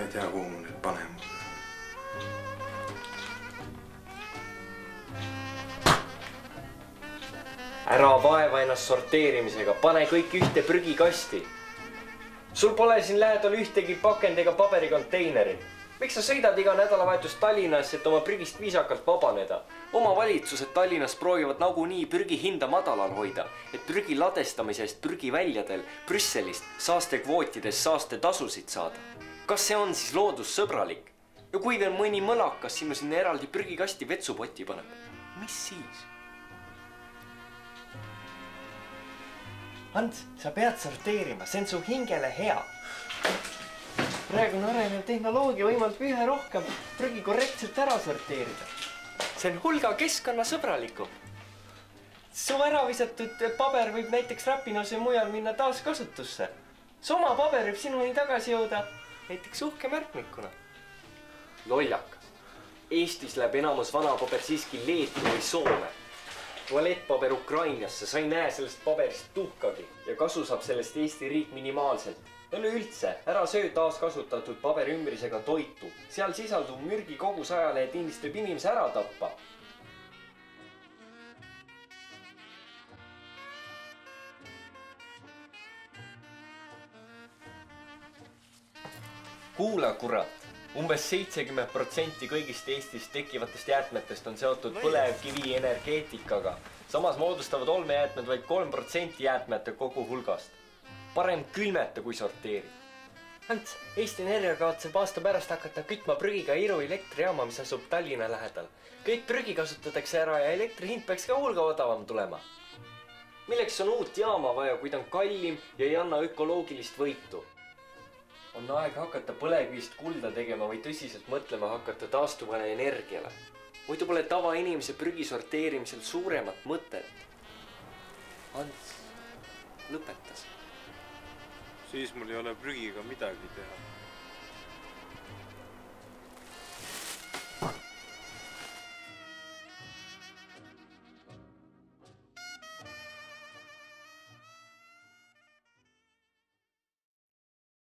ei tea, kuhu ma nüüd panema. Ära vaeva ennast sorteerimisega, pane kõik ühte prügikasti. Sul pole siin lähedal ühtegi pakend ega paberikonteinerit. Miks sa sõidad iga nädalavahetus Tallinnas, et oma prügist viisakalt vabaneda? Omavalitsused Tallinnas proovivad nagunii prügi hinda madalal hoida, et prügi ladestamisest prügiväljadel Brüsselist saastekvootidest saastetasusid saada. Kas see on siis loodussõbralik? Ja kui veel mõni mõlakas sinu sinna eraldi prügikasti vetsupoti paneb, mis siis? Ants, sa pead sorteerima, see on su hingele hea. Praegune arenev tehnoloogia võimaldab ühe rohkem prügi korrektselt ära sorteerida. See on hulga keskkonnasõbralikum. Su ära visatud paber võib näiteks Räpinas ja mujal minna taaskasutusse. Su oma paber võib sinuni tagasi jõuda näiteks uhke märkmikuna. Lollakas. Eestis läheb enamus vanapaber siiski Leetu või Soome. Tualettpaber Ukrainasse, sa ei näe sellest paberist tuhkagi ja kasu saab sellest Eesti riik minimaalselt. Üleüldse, ära söö taaskasutatud paberümbrisega toitu. Seal sisalduv mürgi kogus ajalehe tindistab inimese ära tappa. Kuula, kurat! Umbes 70% kõigist Eestis tekkivatest jäätmetest on seotud põlevkivi energeetikaga. Samas moodustavad olmejäätmed vaid 3% jäätmete kogu hulgast. Parem külmeta kui sorteeri. Ants, Eesti Energia kavatseb aasta pärast hakata kütma prügiga Iru elektrijaama, mis asub Tallinna lähedal. Kõik prügi kasutatakse ära ja elektri hind peaks ka hulga odavam tulema. Milleks on uut jaama vaja, kui ta on kallim ja ei anna ökoloogilist võitu? On aeg hakata põlevkivist kulda tegema või tõsiselt mõtlema hakata taastuvale energiale. Muidu pole tavainimese prügi sorteerimisel suuremat mõtet. Ants, lõpetas. Siis mul ei ole prügiga midagi teha.